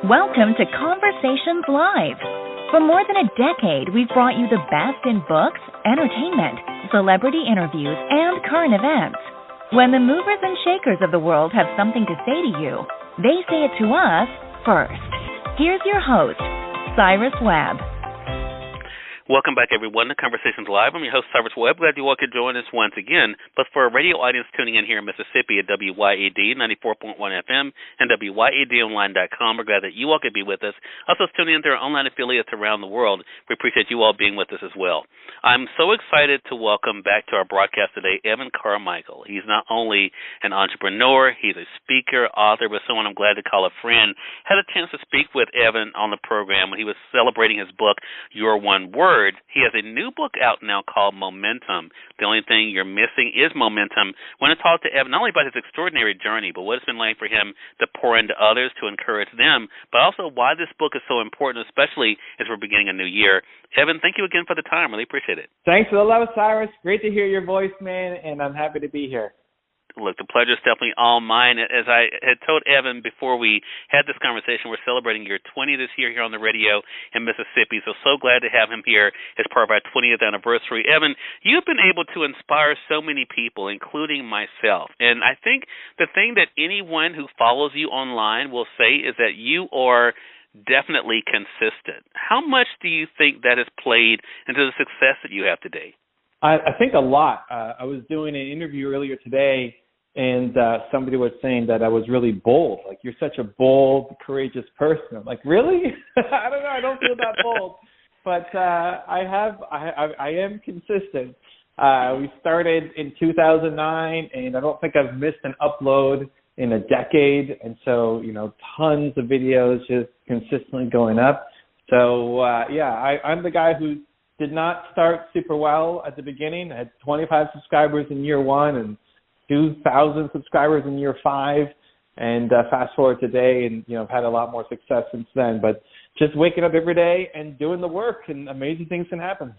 Welcome to Conversations Live. For more than a decade, we've brought you the best in books, entertainment, celebrity interviews, and current events. When the movers and shakers of the world have something to say to you, they say it to us first. Here's your host, Cyrus Webb. Welcome back, everyone, to Conversations Live. I'm your host, Cyrus Webb. Glad you all could join us once again. But for a radio audience tuning in here in Mississippi at WYAD 94.1 FM and WYADonline.com, we're glad that you all could be with us. Also, tuning in to our online affiliates around the world. We appreciate you all being with us as well. I'm so excited to welcome back to our broadcast today Evan Carmichael. He's not only an entrepreneur, he's a speaker, author, but someone I'm glad to call a friend. Had a chance to speak with Evan on the program when he was celebrating his book, Your One Word. He has a new book out now called Momentum. The only thing you're missing is momentum. I want to talk to Evan not only about his extraordinary journey, but what it's been like for him to pour into others, to encourage them, but also why this book is so important, especially as we're beginning a new year. Evan, thank you again for the time. Really appreciate it. Thanks for the love, Cyrus. Great to hear your voice, man, and I'm happy to be here. Look, the pleasure is definitely all mine. As I had told Evan before we had this conversation, we're celebrating your 20th this year here on the radio in Mississippi, so glad to have him here as part of our 20th anniversary. Evan, you've been able to inspire so many people, including myself, and I think the thing that anyone who follows you online will say is that you are definitely consistent. How much do you think that has played into the success that you have today? I think a lot. I was doing an interview earlier today, and somebody was saying that I was really bold. Like, you're such a bold, courageous person. I'm like, really? I don't know. I don't feel that bold. But I am consistent. We started in 2009, and I don't think I've missed an upload in a decade. And so, tons of videos just consistently going up. So, I'm the guy who did not start super well at the beginning. I had 25 subscribers in year one and 2,000 subscribers in year five. And fast forward today, and I've had a lot more success since then. But just waking up every day and doing the work, and amazing things can happen.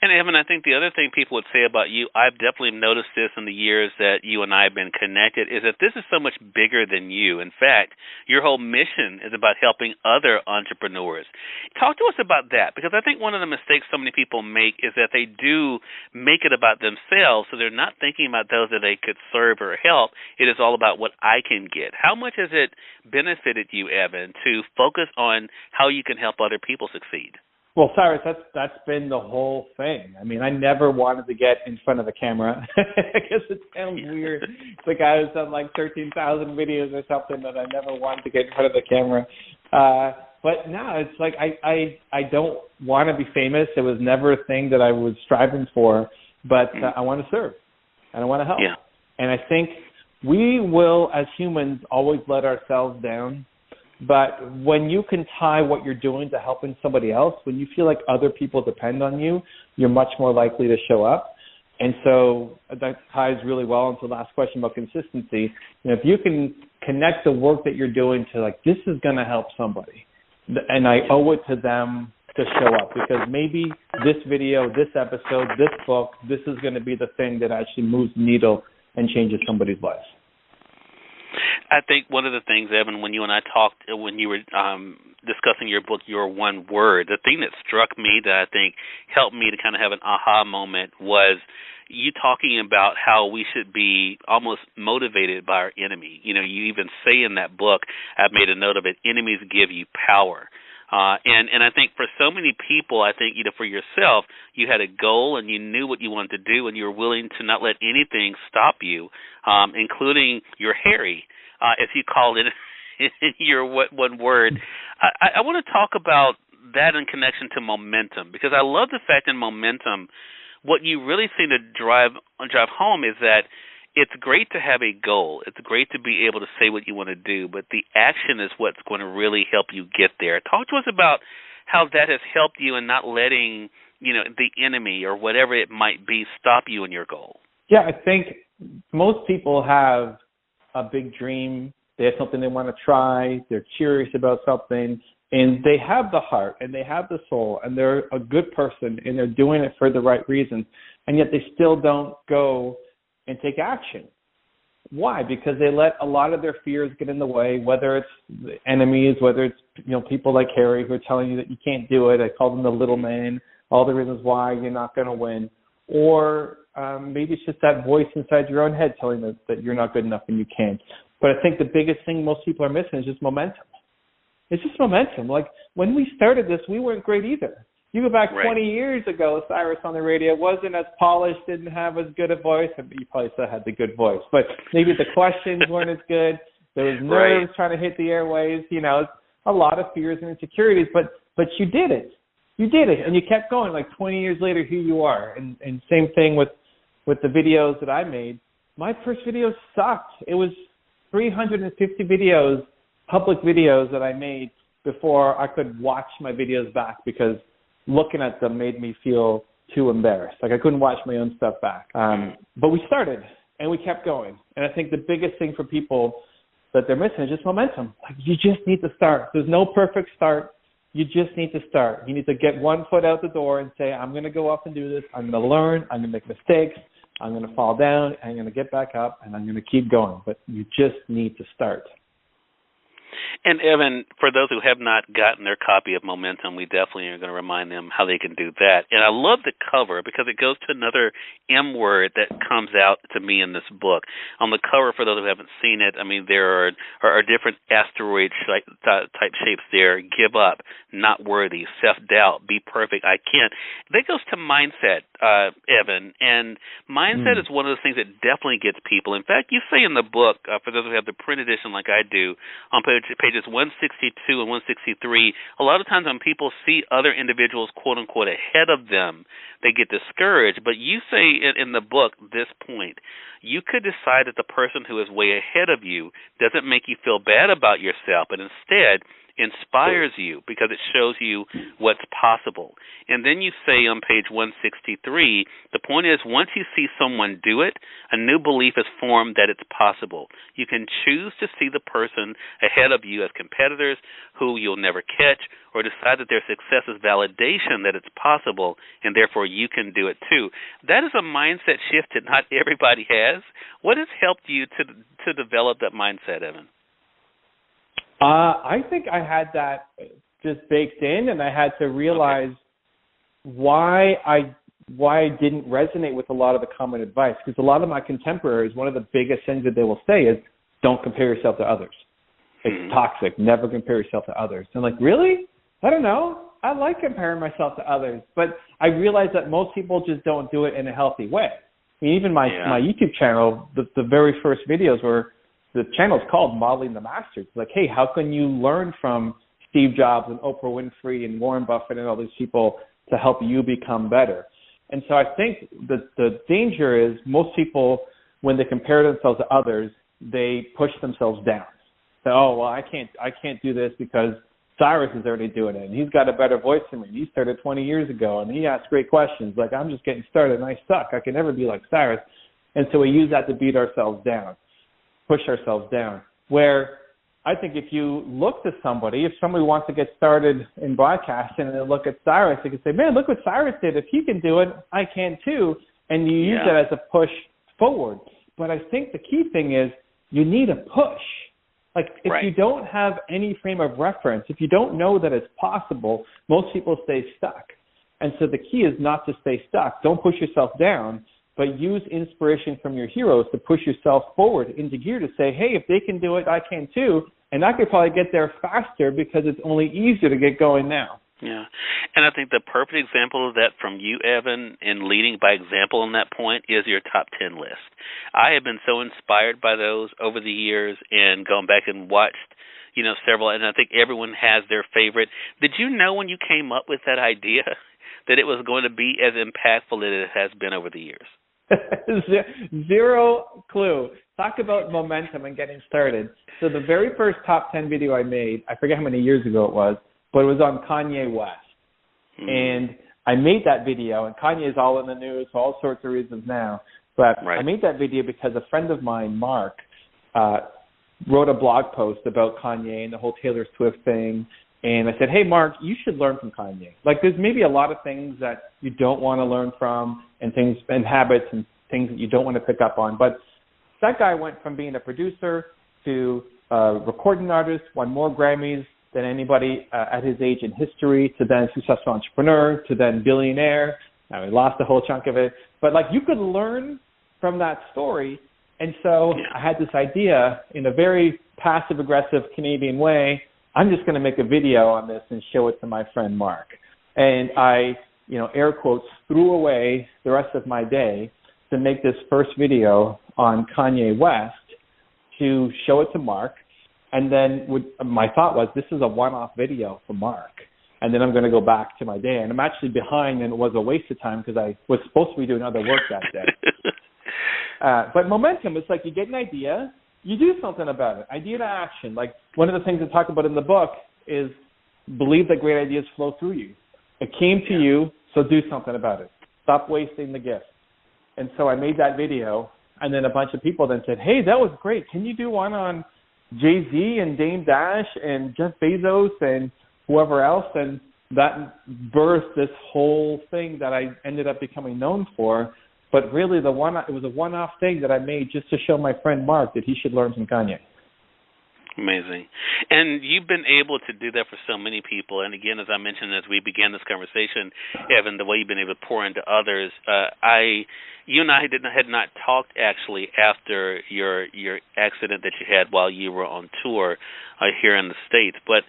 And, Evan, I think the other thing people would say about you, I've definitely noticed this in the years that you and I have been connected, is that this is so much bigger than you. In fact, your whole mission is about helping other entrepreneurs. Talk to us about that, because I think one of the mistakes so many people make is that they do make it about themselves, so they're not thinking about those that they could serve or help. It is all about what I can get. How much has it benefited you, Evan, to focus on how you can help other people succeed? Well, Cyrus, that's been the whole thing. I mean, I never wanted to get in front of the camera. I guess it sounds weird. It's like I was on like 13,000 videos or something that I never wanted to get in front of the camera. But no, it's like I don't want to be famous. It was never a thing that I was striving for, but I want to serve and I want to help. Yeah. And I think we will, as humans, always let ourselves down. But when you can tie what you're doing to helping somebody else, when you feel like other people depend on you, you're much more likely to show up. And so that ties really well into the last question about consistency. If you can connect the work that you're doing to, like, this is going to help somebody, and I owe it to them to show up, because maybe this video, this episode, this book, this is going to be the thing that actually moves the needle and changes somebody's life. I think one of the things, Evan, when you and I talked, when you were discussing your book, Your One Word, the thing that struck me that I think helped me to kind of have an aha moment was you talking about how we should be almost motivated by our enemy. You even say in that book, I've made a note of it, enemies give you power. And I think for so many people, I think, for yourself, you had a goal and you knew what you wanted to do, and you were willing to not let anything stop you, including your Harry, as you called it in your one word. I want to talk about that in connection to momentum, because I love the fact in momentum, what you really seem to drive home is that it's great to have a goal. It's great to be able to say what you want to do, but the action is what's going to really help you get there. Talk to us about how that has helped you in not letting, the enemy or whatever it might be stop you in your goal. Yeah, I think most people have a big dream. They have something they want to try. They're curious about something, and they have the heart and they have the soul, and they're a good person and they're doing it for the right reasons, and yet they still don't go and take action. Why? Because they let a lot of their fears get in the way, whether it's enemies, whether it's, people like Harry who are telling you that you can't do it. I call them the little man, all the reasons why you're not going to win. Or maybe it's just that voice inside your own head telling you that you're not good enough and you can't. But I think the biggest thing most people are missing is just momentum. It's just momentum. Like, when we started this, we weren't great either. You go back 20 years ago, Cyrus on the radio wasn't as polished, didn't have as good a voice. You probably still had the good voice, but maybe the questions weren't as good. There was nerves trying to hit the airwaves, a lot of fears and insecurities, but you did it. You did it, and you kept going. Like 20 years later, here you are. And same thing with the videos that I made. My first video sucked. It was 350 videos, public videos that I made before I could watch my videos back because looking at them made me feel too embarrassed. Like I couldn't watch my own stuff back. But we started, and we kept going. And I think the biggest thing for people that they're missing is just momentum. Like, you just need to start. There's no perfect start. You just need to start. You need to get one foot out the door and say, I'm going to go up and do this. I'm going to learn. I'm going to make mistakes. I'm going to fall down. I'm going to get back up, and I'm going to keep going. But you just need to start. And, Evan, for those who have not gotten their copy of Momentum, we definitely are going to remind them how they can do that. And I love the cover because it goes to another M word that comes out to me in this book. On the cover, for those who haven't seen it, I mean, there are different asteroid-type shapes there. Give up, not worthy, self-doubt, be perfect, I can't. That goes to mindset, Evan. And mindset is one of those things that definitely gets people. In fact, you say in the book, for those who have the print edition like I do, on pages 162 and 163, a lot of times when people see other individuals, quote-unquote, ahead of them, they get discouraged. But you say in the book this point, you could decide that the person who is way ahead of you doesn't make you feel bad about yourself, but instead inspires you because it shows you what's possible. And then you say on page 163, the point is once you see someone do it, a new belief is formed that it's possible. You can choose to see the person ahead of you as competitors who you'll never catch, or decide that their success is validation that it's possible and therefore you can do it too. That is a mindset shift that not everybody has. What has helped you to develop that mindset, Evan? I think I had that just baked in, and I had to realize why I didn't resonate with a lot of the common advice. Because a lot of my contemporaries, one of the biggest things that they will say is, don't compare yourself to others. It's toxic. Never compare yourself to others. And like, really? I don't know. I like comparing myself to others. But I realized that most people just don't do it in a healthy way. I mean, even my YouTube channel, the very first videos were, the channel is called Modeling the Masters. It's like, hey, how can you learn from Steve Jobs and Oprah Winfrey and Warren Buffett and all these people to help you become better? And so I think the danger is most people, when they compare themselves to others, they push themselves down. So, oh, well, I can't do this because Cyrus is already doing it, and he's got a better voice than me. He started 20 years ago, and he asks great questions. Like, I'm just getting started, and I suck. I can never be like Cyrus. And so we use that to beat ourselves down. Push ourselves down, where I think if you look to somebody, if somebody wants to get started in broadcasting and they look at Cyrus, they can say, man, look what Cyrus did. If he can do it, I can too. And you use that as a push forward. But I think the key thing is you need a push. Like if you don't have any frame of reference, if you don't know that it's possible, most people stay stuck. And so the key is not to stay stuck. Don't push yourself down, but use inspiration from your heroes to push yourself forward into gear to say, hey, if they can do it, I can too. And I could probably get there faster because it's only easier to get going now. Yeah. And I think the perfect example of that from you, Evan, in leading by example on that point is your top 10 list. I have been so inspired by those over the years and gone back and watched, several, and I think everyone has their favorite. Did you know when you came up with that idea that it was going to be as impactful as it has been over the years? Zero clue. Talk about momentum and getting started. So the very first top 10 video I made, I forget how many years ago it was, but it was on Kanye West. And I made that video, and Kanye is all in the news for all sorts of reasons now. But I made that video because a friend of mine, Mark, wrote a blog post about Kanye and the whole Taylor Swift thing. And I said, hey, Mark, you should learn from Kanye. Like, there's maybe a lot of things that you don't want to learn from and things and habits and things that you don't want to pick up on. But that guy went from being a producer to a recording artist, won more Grammys than anybody at his age in history, to then successful entrepreneur, to then billionaire. Now, he lost a whole chunk of it. But, like, you could learn from that story. And so I had this idea in a very passive-aggressive Canadian way. I'm just going to make a video on this and show it to my friend Mark. And I, air quotes, threw away the rest of my day to make this first video on Kanye West to show it to Mark. And then my thought was, this is a one-off video for Mark. And then I'm going to go back to my day. And I'm actually behind, and it was a waste of time because I was supposed to be doing other work that day. But momentum, it's like you get an idea, you do something about it. Idea to action. Like one of the things I talk about in the book is believe that great ideas flow through you. It came to you, so do something about it. Stop wasting the gift. And so I made that video, and then a bunch of people then said, hey, that was great. Can you do one on Jay-Z and Dame Dash and Jeff Bezos and whoever else? And that birthed this whole thing that I ended up becoming known for. But really, it was a one-off thing that I made just to show my friend Mark that he should learn from Kanye. Amazing. And you've been able to do that for so many people. And again, as I mentioned as we began this conversation, Evan, the way you've been able to pour into others, you and I had not talked actually after your accident that you had while you were on tour here in the States. But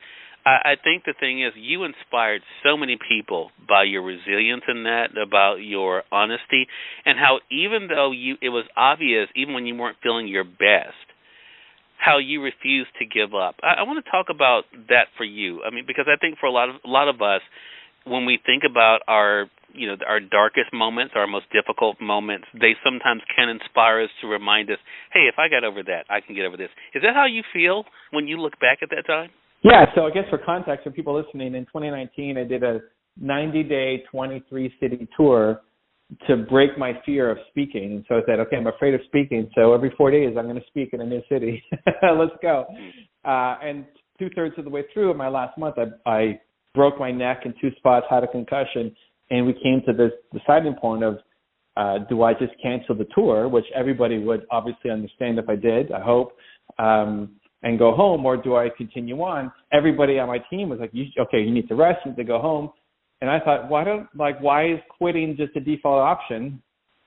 I think the thing is, you inspired so many people by your resilience in that, about your honesty, and how even though it was obvious, even when you weren't feeling your best, how you refused to give up. I want to talk about that for you. I mean, because I think for a lot of us, when we think about our darkest moments, our most difficult moments, they sometimes can inspire us to remind us, hey, if I got over that, I can get over this. Is that how you feel when you look back at that time? Yeah, so I guess for context, for people listening, in 2019, I did a 90-day, 23-city tour to break my fear of speaking. And so I said, okay, I'm afraid of speaking, so every 4 days I'm going to speak in a new city. Let's go. And two-thirds of the way through, my last month, I broke my neck in 2 spots, had a concussion, and we came to this deciding point of, do I just cancel the tour, which everybody would obviously understand if I did, I hope, and go home, or do I continue on? Everybody on my team was like, you need to rest, you need to go home. And I thought, why is quitting just a default option?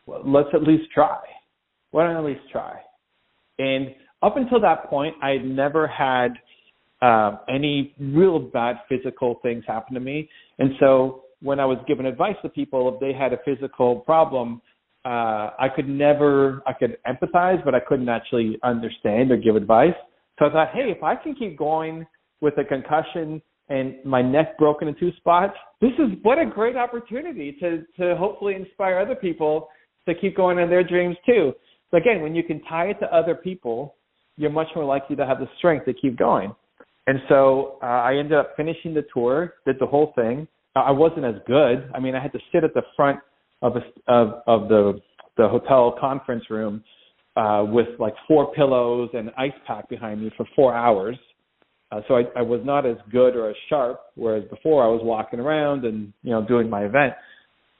Well, let's at least try. Why don't I at least try? And up until that point, I had never had any real bad physical things happen to me. And so when I was giving advice to people, if they had a physical problem, I could empathize, but I couldn't actually understand or give advice. So I thought, hey, if I can keep going with a concussion and my neck broken in 2 spots, what a great opportunity to hopefully inspire other people to keep going on their dreams too. So again, when you can tie it to other people, you're much more likely to have the strength to keep going. And so I ended up finishing the tour, did the whole thing. I wasn't as good. I mean, I had to sit at the front of the hotel conference room with like 4 pillows and an ice pack behind me for 4 hours. So I was not as good or as sharp, whereas before I was walking around and, doing my event.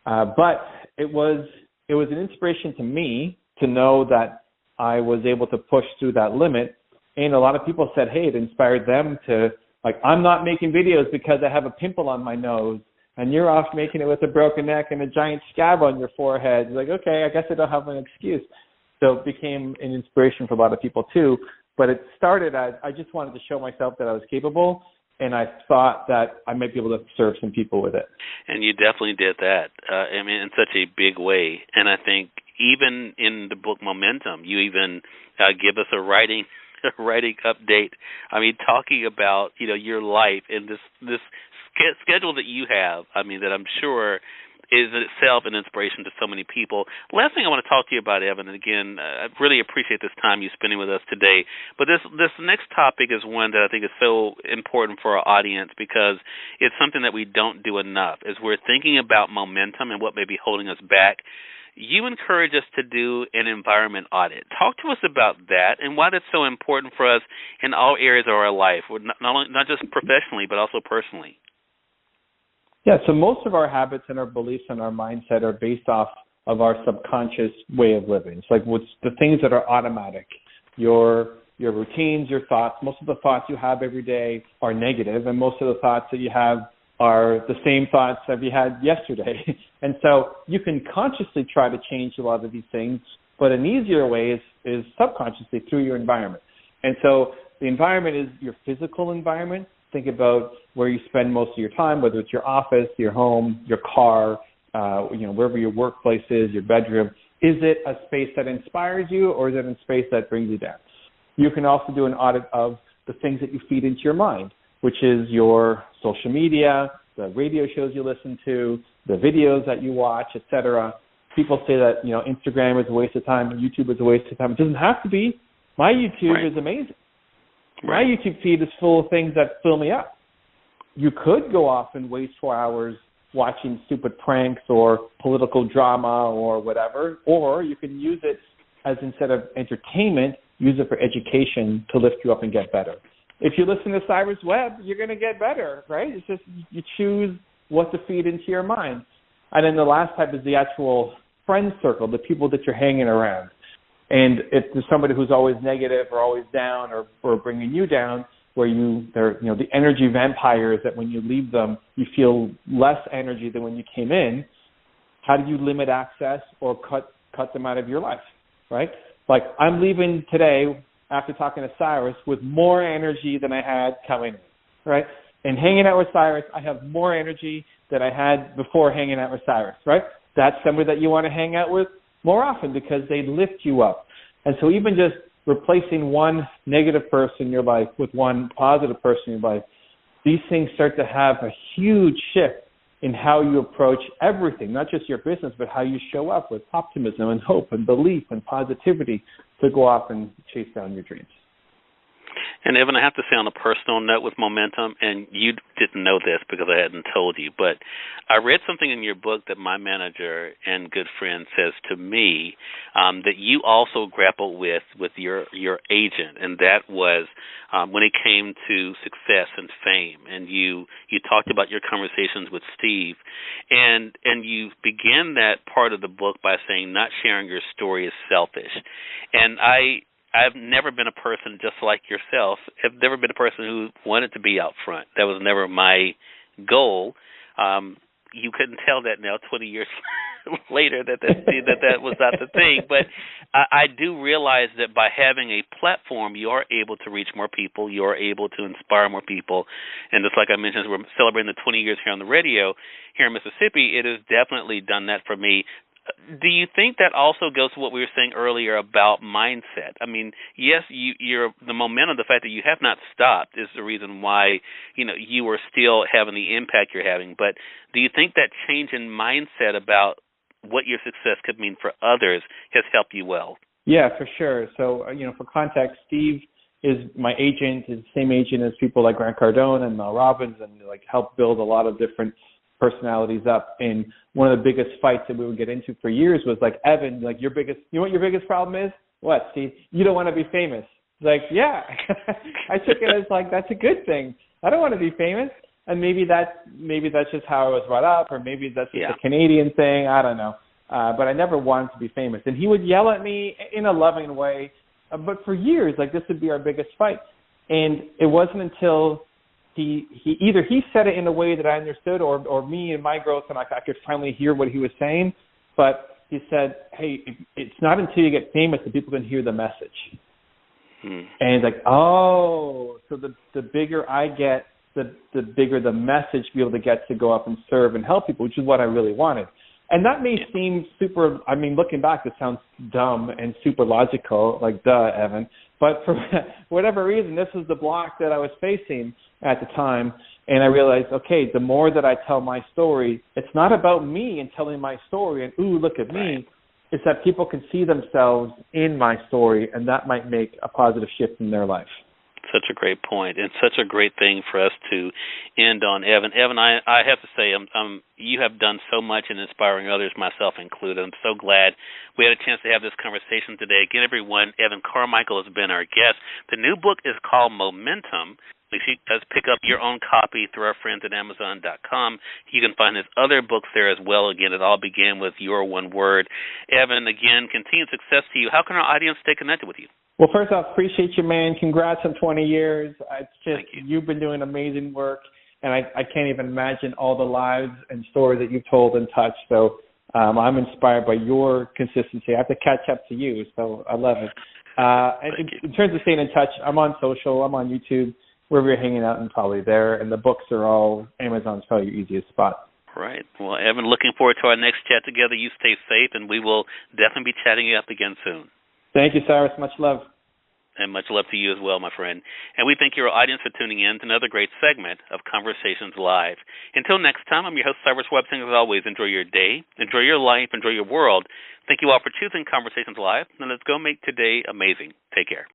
But it was an inspiration to me to know that I was able to push through that limit. And a lot of people said, hey, it inspired them to, like, I'm not making videos because I have a pimple on my nose, and you're off making it with a broken neck and a giant scab on your forehead. You're like, okay, I guess I don't have an excuse. So it became an inspiration for a lot of people too. But it started as I just wanted to show myself that I was capable, and I thought that I might be able to serve some people with it. And you definitely did that, in such a big way. And I think even in the book Momentum, you even give us a writing update. I mean, talking about, your life and this schedule that you have, that I'm sure is in itself an inspiration to so many people. Last thing I want to talk to you about, Evan, and again, I really appreciate this time you're spending with us today, but this next topic is one that I think is so important for our audience because it's something that we don't do enough. As we're thinking about momentum and what may be holding us back, you encourage us to do an environment audit. Talk to us about that and why that's so important for us in all areas of our life, not just professionally, but also personally. Yeah, so most of our habits and our beliefs and our mindset are based off of our subconscious way of living. It's like what's the things that are automatic, your routines, your thoughts. Most of the thoughts you have every day are negative, and most of the thoughts that you have are the same thoughts that you had yesterday. And so you can consciously try to change a lot of these things, but an easier way is subconsciously through your environment. And so the environment is your physical environment. Think about where you spend most of your time, whether it's your office, your home, your car, wherever your workplace is, your bedroom. Is it a space that inspires you, or is it a space that brings you down? You can also do an audit of the things that you feed into your mind, which is your social media, the radio shows you listen to, the videos that you watch, etc. People say that, Instagram is a waste of time, YouTube is a waste of time. It doesn't have to be. My YouTube is amazing. My YouTube feed is full of things that fill me up. You could go off and waste 4 hours watching stupid pranks or political drama or whatever, or you can use it as, instead of entertainment, use it for education to lift you up and get better. If you listen to Cyrus Webb, you're going to get better, right? It's just you choose what to feed into your mind. And then the last type is the actual friend circle, the people that you're hanging around. And if there's somebody who's always negative or always down or bringing you down, where they're the energy vampires that when you leave them, you feel less energy than when you came in, how do you limit access or cut them out of your life, right? Like, I'm leaving today after talking to Cyrus with more energy than I had coming in, right? And hanging out with Cyrus, I have more energy than I had before hanging out with Cyrus, right? That's somebody that you want to hang out with more often because they lift you up. And so even just replacing one negative person in your life with one positive person in your life, these things start to have a huge shift in how you approach everything, not just your business, but how you show up with optimism and hope and belief and positivity to go off and chase down your dreams. And Evan, I have to say on a personal note with momentum, and you didn't know this because I hadn't told you, but I read something in your book that my manager and good friend says to me that you also grappled with your agent, and that was when it came to success and fame. And you talked about your conversations with Steve, and you began that part of the book by saying not sharing your story is selfish. And I've never been a person just like yourself. I've never been a person who wanted to be out front. That was never my goal. You couldn't tell that now, 20 years later, that was not the thing. But I do realize that by having a platform, you are able to reach more people. You are able to inspire more people. And just like I mentioned, we're celebrating the 20 years here on the radio here in Mississippi. It has definitely done that for me. Do you think that also goes to what we were saying earlier about mindset? I mean, yes, you're the momentum, the fact that you have not stopped is the reason why, you are still having the impact you're having. But do you think that change in mindset about what your success could mean for others has helped you well? Yeah, for sure. So, for context, Steve is my agent, is the same agent as people like Grant Cardone and Mel Robbins, and helped build a lot of different personalities up. And one of the biggest fights that we would get into for years was Evan, you know what your biggest problem is? What, Steve? You don't want to be famous. Yeah. I took it as that's a good thing. I don't want to be famous. And maybe that's just how I was brought up, or maybe that's just a Canadian thing. I don't know. But I never wanted to be famous. And he would yell at me in a loving way. But for years, this would be our biggest fight. And it wasn't until he said it in a way that I understood, or me and my growth, and I could finally hear what he was saying. But he said, hey, it's not until you get famous that people can hear the message. And it's so the bigger I get, the bigger the message be able to get to go up and serve and help people, which is what I really wanted. And that may seem super, looking back, it sounds dumb and super logical, duh, Evan. But for whatever reason, this was the block that I was facing at the time. And I realized, okay, the more that I tell my story, it's not about me and telling my story and, ooh, look at me. It's that people can see themselves in my story, and that might make a positive shift in their life. Such a great point, and such a great thing for us to end on, Evan. Evan, I have to say, you have done so much in inspiring others, myself included. I'm so glad we had a chance to have this conversation today. Again, everyone, Evan Carmichael has been our guest. The new book is called Momentum. Make sure you guys pick up your own copy through our friends at Amazon.com. You can find his other books there as well. Again, it all began with Your One Word. Evan, again, continued success to you. How can our audience stay connected with you? Well, first off, appreciate you, man. Congrats on 20 years. It's just, Thank you. You've been doing amazing work, and I can't even imagine all the lives and stories that you've told and touched. So I'm inspired by your consistency. I have to catch up to you, so I love it. And in terms of staying in touch, I'm on social. I'm on YouTube. Wherever you're hanging out, I'm probably there. And the books are all, Amazon's probably your easiest spot. Right. Well, Evan, looking forward to our next chat together. You stay safe, and we will definitely be chatting you up again soon. Thank you, Cyrus. Much love. And much love to you as well, my friend. And we thank your audience for tuning in to another great segment of Conversations Live. Until next time, I'm your host, Cyrus Webb, saying as always, enjoy your day, enjoy your life, enjoy your world. Thank you all for choosing Conversations Live, and let's go make today amazing. Take care.